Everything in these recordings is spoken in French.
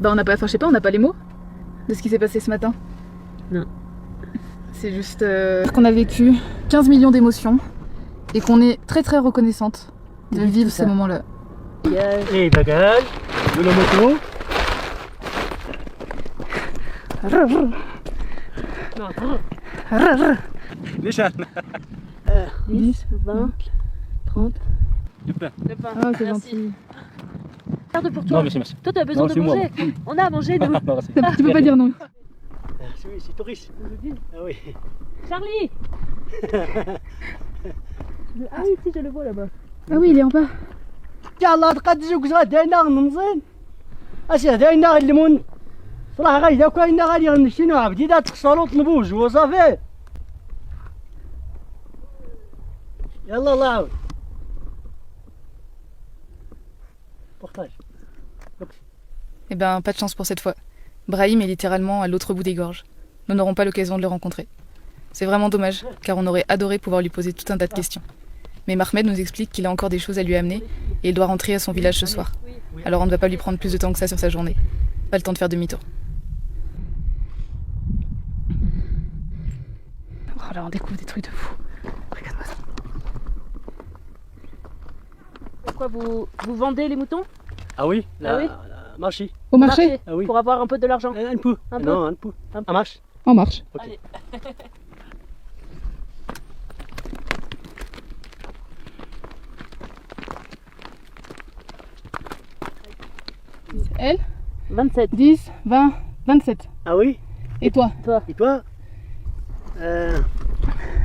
Bah on n'a pas, enfin je sais pas, on n'a pas les mots de ce qui s'est passé ce matin. Non. C'est juste qu'on a vécu 15 millions d'émotions et qu'on est très reconnaissante de vivre ces moments-là. Et bagage, de la moto. Les chaînes. 10, 20, 30. Du pain. Le pain. Ah c'est Merci. gentil. Garde pour toi. Non, merci, merci. Toi, tu as besoin Non, de c'est moi. manger. On a à manger, nous. Non, merci. Tu peux pas dire non. Oui, c'est touriste. Ah oui. Charlie. Ah oui, si, je le vois là-bas. Ah oui il est en bas. يلا تقدسوا كزادينا نمزين اش هداينا الليمون صراحه غايدا كاينا غادي نشتينو عبدي دا تخسروا طلبوج وصافي يلا الله يعاود بارطاج. Eh ben pas de chance pour cette fois. Brahim est littéralement à l'autre bout des gorges. Nous n'aurons pas l'occasion de le rencontrer. C'est vraiment dommage, car on aurait adoré pouvoir lui poser tout un tas de questions. Mais Mahmed nous explique qu'il a encore des choses à lui amener et il doit rentrer à son village ce soir. Alors on ne va pas lui prendre plus de temps que ça sur sa journée. Pas le temps de faire demi-tour. Oh là on découvre des trucs de fou. Regarde-moi ça. Pourquoi vous vendez les moutons? Ah oui, Ah oui. marché. Au marché? Ah oui. Pour avoir un peu de l'argent. Un peu. Un peu. Non, un peu. Un peu. Ça marche. En marche. Ok. Allez. Elle 27. 10, 20, 27. Ah oui. Et toi? Toi. Et toi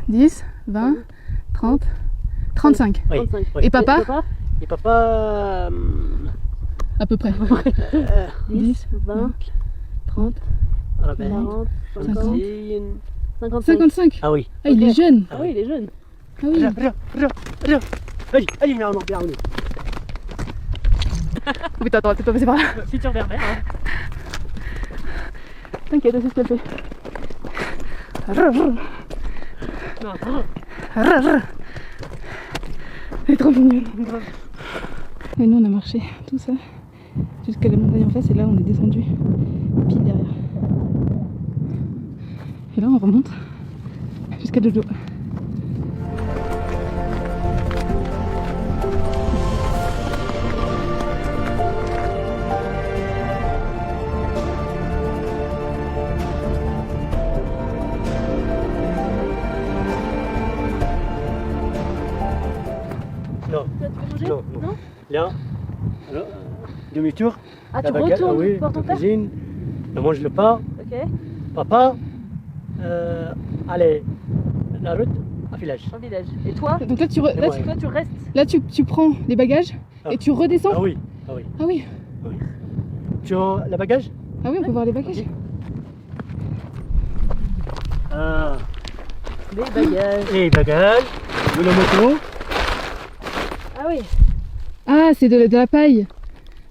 10, 20, 30, 35. Oui. 35. Oui. Et papa? Et papa À peu près. 10, 20, 30, 40 40, 50. 55. 55. Ah oui. Ah il est jeune. Ah oui, il est jeune. Ah oui. Regarde. Allez, viens, on en perd. Oh putain attends, t'es pas passé par là. Futur berbère. Hein. T'inquiète, c'est ce qu'elle fait. Elle est trop mignonne. Et nous on a marché tout ça jusqu'à la montagne en face et là on est descendu pile derrière. Et là on remonte jusqu'à Jojo. Non, Toi, tu veux manger? non, non. Là, alors, demi-tour. Ah, La tu baguette, retournes oui, voir ton la père? cuisine. On mange le pain. Ok. Papa, allez, la route à village. Au village. Et toi? Donc là tu, Ouais. Toi, tu restes. là, tu prends les bagages Ah. et tu redescends. Ah oui, ah oui. Ah oui. Tu as le bagage? Ah oui on peut voir les bagages. Ah, Les bagages. les bagages, de la moto. Ah oui. Ah c'est de la paille.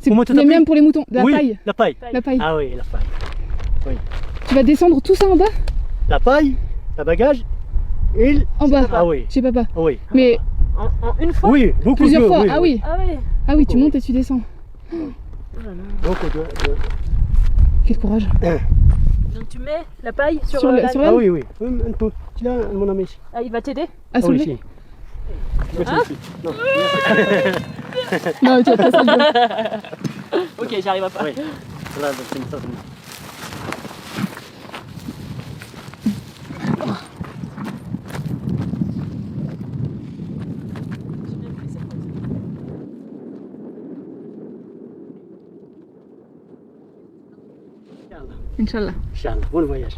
C'est Pour moi, tout à les fait. mêmes pour les moutons. De la oui, paille. la paille. La paille. Ah oui, la paille. Tu vas descendre tout ça en bas? La paille, le bagage, et En bas. Ah oui, Chez papa. ah oui. Mais En une fois? Oui, beaucoup plusieurs de fois. oui, Ah oui. Ah oui. Ah oui, tu Oui. montes et tu descends. Beaucoup de... Quel courage. Donc tu mets la paille sur, Sur le- la... sur Ah oui, oui, un peu. Tu l'as, mon ami. Ah, il va t'aider? À Ah oui, soulever. si. Merci, Hein ici. Non. Non, tu vas pas soulever. Ok, j'arrive à pas. Oui. Là, c'est ça. Inch'Allah. Inch'Allah, bon voyage.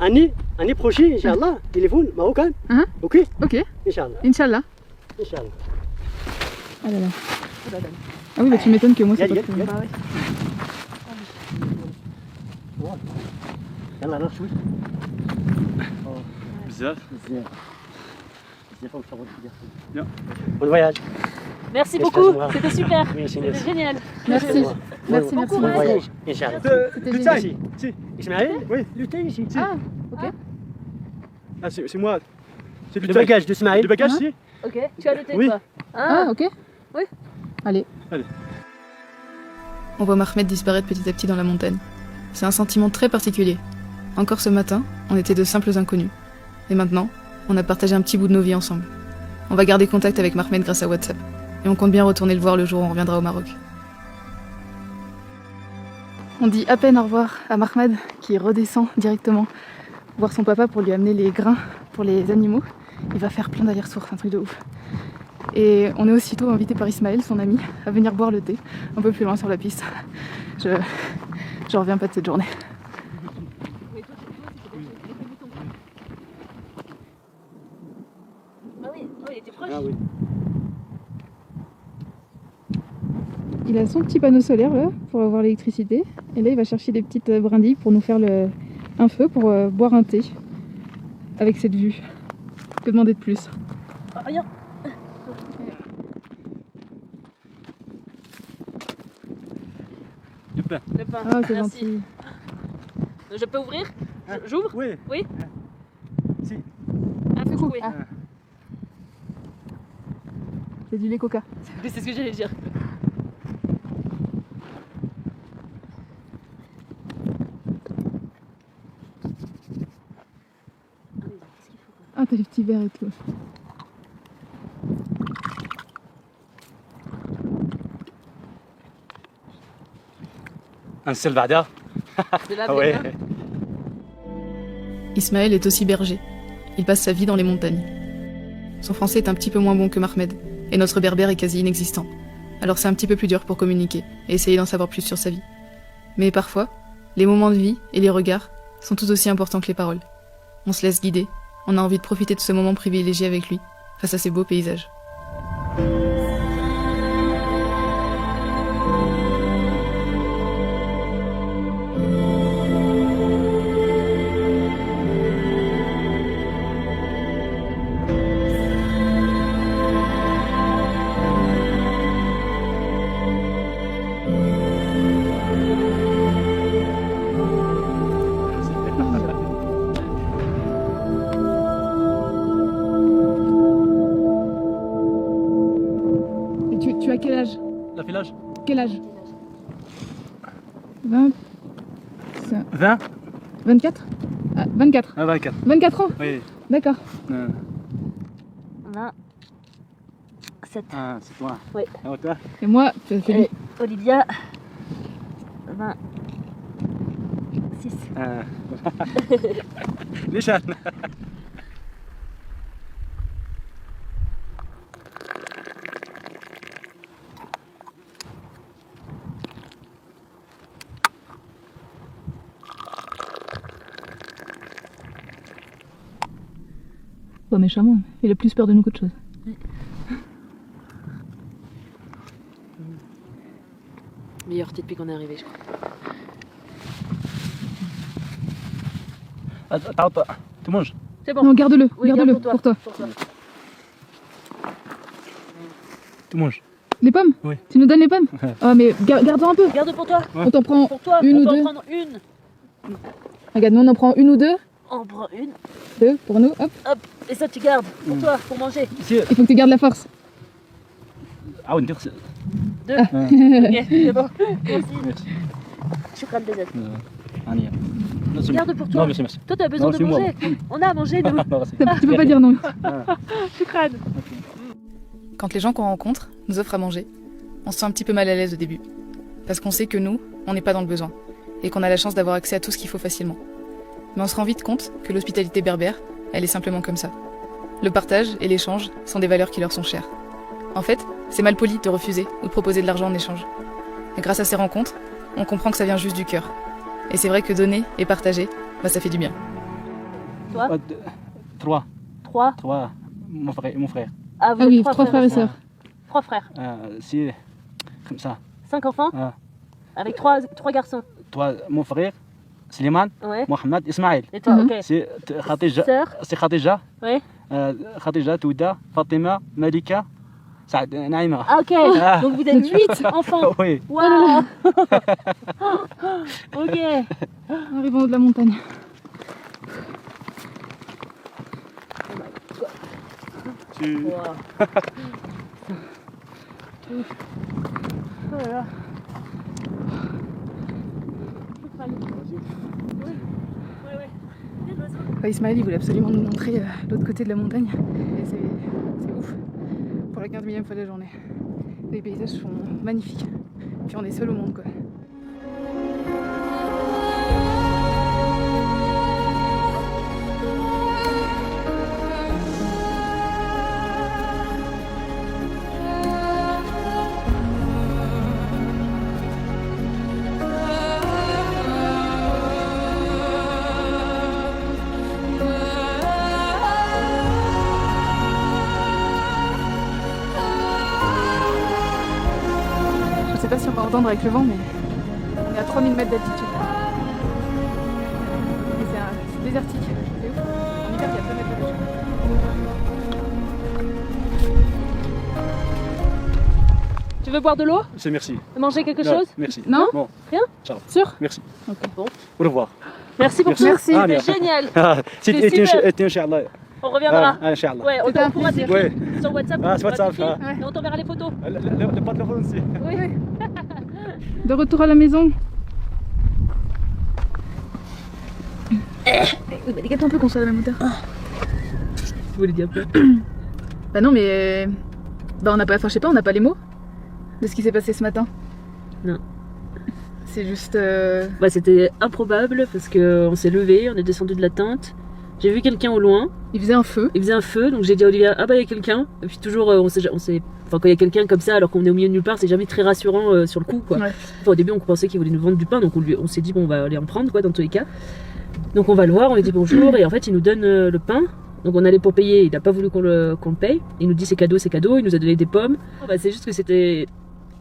Année prochaine, Inch'Allah, téléphone marocain. Hein? Ok? Ok. Inch'Allah. Inch'Allah. Inch'Allah. Ah là là. Ah oui, bah tu m'étonnes que moi c'est Y'a, pas y'a, trop. y'a. يلا روح شوي. بزاف. بزاف. بزاف ونصور بزاف. Bien. Bon voyage. Merci Qu'est-ce beaucoup, que c'est, c'était super. Oui, c'est C'était génial. Merci. Bon Merci, merci. courage. voyage. Inch'Allah. C'était De génial. taille. Si. Ismaël, Oui. luttez ici. Ah, ok. Ah, c'est moi. C'est du Le taille. bagage d'Ismaël. Le bagage, Hein? si. Ok, tu as le thé Oui. toi? Ah, ok. Oui. Allez. on voit Mahmed disparaître petit à petit dans la montagne. C'est un sentiment très particulier. Encore ce matin, on était de simples inconnus. Et maintenant, on a partagé un petit bout de nos vies ensemble. On va garder contact avec Mahmed grâce à WhatsApp. Et on compte bien retourner le voir le jour où on reviendra au Maroc. On dit à peine au revoir à Mahmed qui redescend directement voir son papa pour lui amener les grains pour les animaux. Il va faire plein d'allers-retours, c'est un truc de ouf. Et on est aussitôt invité par Ismaël, son ami, à venir boire le thé un peu plus loin sur la piste. Je reviens pas de cette journée. Ah oui, il était proche. Ah oui. Il a son petit panneau solaire là pour avoir l'électricité. Et là il va chercher des petites brindilles pour nous faire un feu pour boire un thé avec cette vue. Que demander de plus? Ah, regarde. Du pain. Le pain. Ah c'est Merci. gentil. Je peux ouvrir? J'ouvre? Oui. Oui. Si. Un peu coupé. Ah. C'est du lait coca. C'est ce que j'allais dire. Ah t'as des petits verres et tout. Un seul Bada. De la Ah ouais. bière. Ismaël est aussi berger. Il passe sa vie dans les montagnes. Son français est un petit peu moins bon que Mahmed, et notre berbère est quasi inexistant. Alors c'est un petit peu plus dur pour communiquer et essayer d'en savoir plus sur sa vie. Mais parfois, les moments de vie et les regards sont tout aussi importants que les paroles. On se laisse guider, on a envie de profiter de ce moment privilégié avec lui, face à ces beaux paysages. Et tu as quel âge? La village. Quel âge? 20... 20. 24? Ah, 24. Ah, 24. 24 ans? Oui. D'accord. Ah, 27. ah, c'est toi. Oui. Ah, toi. Et moi, c'est lui. Et Olivia. 26. Ah. ليش أنا؟ Pas méchamment, il a plus peur de nous qu'autre chose. Meilleur thé depuis qu'on est arrivé, je crois. Tu manges. C'est bon. Non, garde-le, Oui, garde-le garde pour toi. Pour toi. Tu manges. Les pommes? Oui. Tu nous donnes les pommes? Ah mais garde-en un peu. Garde pour toi. Ouais. On t'en prend Pour toi. une on ou peut deux. en prendre une. Regarde, nous on en prend une ou deux. On prend une. Deux pour nous, hop. Hop. Et ça, tu gardes. Pour toi, pour manger. Ici. Il faut que tu gardes la force. Ah, on dit. Deux. Ah. Ok, c'est bon. Merci. Merci. Shukran Bezet. Ania. Garde pour toi. Non, merci, merci. Toi, t'as besoin Non, de c'est moi. manger. On a à manger, nous. Merci. Tu peux pas dire non. Shukran. Quand les gens qu'on rencontre nous offrent à manger, on se sent un petit peu mal à l'aise au début. Parce qu'on sait que nous, on n'est pas dans le besoin. Et qu'on a la chance d'avoir accès à tout ce qu'il faut facilement. Mais on se rend vite compte que l'hospitalité berbère, elle est simplement comme ça. Le partage et l'échange sont des valeurs qui leur sont chères. En fait, c'est mal poli de refuser ou de proposer de l'argent en échange. Et grâce à ces rencontres, on comprend que ça vient juste du cœur. Et c'est vrai que donner et partager, ça fait du bien. Toi, Trois. trois. Mon frère. Ah, vous Ah êtes oui, trois trois frères et sœurs. Trois frères. C'est comme ça. 5 enfants. Ah. Avec trois garçons. Toi, mon frère, Slimane, Ouais. Mohamed, Ismaël. Et toi, Mhm. ok. C'est Khadija. Sœur. C'est Khadija. Ouais. Khadija, Touda, Fatima, Malika, Saad, Naïma. Ah, ok. Ah. Donc vous êtes 8 enfants. Oui. Waouh. Ok. Arrivons au haut de la montagne. Tu... Wow. Oh là là. Enfin, Ismaël, il voulait absolument nous montrer l'autre côté de la montagne. Et c'est ouf. Pour la 15 millième fois de la journée. Les paysages sont magnifiques. Puis on est seul au monde, quoi. Je sais pas si on va entendre avec le vent, mais on est à 3000 mètres d'altitude. Et c'est désertique, c'est ouf. En hiver, il y a pas de neige. Tu veux boire de l'eau? C'est merci. Manger quelque Non, chose? merci. Non? Bon. Rien? Ciao. Sûr? Merci. Ok. Bon. Au revoir. Merci pour tout. Merci. Ah, C'était génial. C'était super. Inch'Allah. On reviendra. Ah, Inch'Allah. Ouais, C'était un on pourra plaisir. t'écrire Ouais. sur WhatsApp. Ah, sur on pourra WhatsApp, t'écrire, ouais. et on t'enverra les photos. Le patron aussi. Oui. De retour à la maison. Oui, bah décale-toi un peu qu'on soit à la même hauteur. Vous voulez dire quoi? Bah non, mais. Bah on n'a pas. Enfin, je sais pas, on n'a pas les mots de ce qui s'est passé ce matin. Non. C'est juste. Bah, c'était improbable parce qu'on s'est levé, on est descendu de la tente. J'ai vu quelqu'un au loin, Il faisait un feu. il faisait un feu, donc j'ai dit à Olivia, ah bah il y a quelqu'un. Et puis toujours, enfin quand il y a quelqu'un comme ça alors qu'on est au milieu de nulle part, c'est jamais très rassurant sur le coup quoi. Ouais. Enfin, au début on pensait qu'il voulait nous vendre du pain, donc on s'est dit bon on va aller en prendre quoi dans tous les cas. Donc on va le voir, on lui dit bonjour et en fait il nous donne le pain. Donc on allait pour payer, il n'a pas voulu qu'on le paye. Il nous dit c'est cadeau, il nous a donné des pommes. Bah, c'est juste que c'était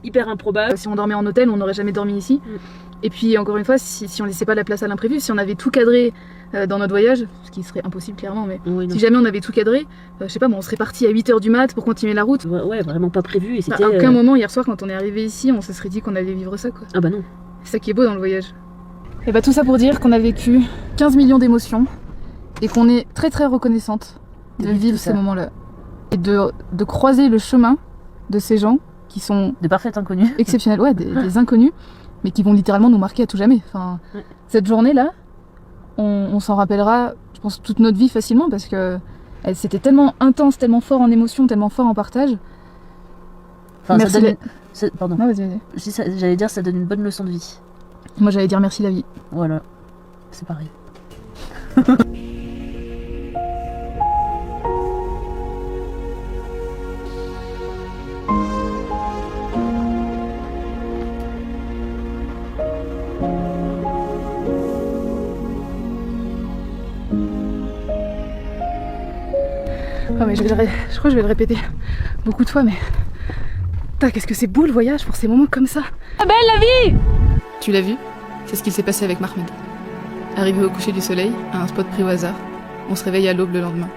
hyper improbable. Si on dormait en hôtel, on n'aurait jamais dormi ici. Et puis encore une fois, si on laissait pas la place à l'imprévu, si on avait tout cadré dans notre voyage, ce qui serait impossible clairement, mais Oui, non. si jamais on avait tout cadré, je sais pas, bon, on serait parti à 8h du mat pour continuer la route. Ouais, vraiment pas prévu et Bah, c'était. à aucun moment hier soir quand on est arrivé ici, on se serait dit qu'on allait vivre ça quoi. Ah bah non. C'est ça qui est beau dans le voyage. Et bah tout ça pour dire qu'on a vécu 15 millions d'émotions et qu'on est très très reconnaissante de vivre ces moments-là. Et de croiser le chemin de ces gens qui sont De parfaits inconnus. exceptionnels, ouais, des inconnus, mais qui vont littéralement nous marquer à tout jamais. Enfin, Ouais. cette journée-là, on s'en rappellera, je pense, toute notre vie facilement parce que c'était tellement intense, tellement fort en émotion, tellement fort en partage. Enfin, Merci ça donne... Pardon. Non, vas-y, vas-y. J'allais dire ça donne une bonne leçon de vie. Moi j'allais dire merci la vie. Voilà. C'est pareil. Ouais, mais je crois que je vais le répéter beaucoup de fois, mais. Putain, qu'est-ce que c'est beau le voyage pour ces moments comme ça! Ah belle la vie! Tu l'as vu? C'est ce qui s'est passé avec Mahmed. Arrivé au coucher du soleil, à un spot pris au hasard, on se réveille à l'aube le lendemain.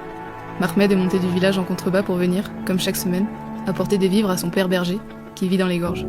Mahmed est monté du village en contrebas pour venir, comme chaque semaine, apporter des vivres à son père berger, qui vit dans les gorges.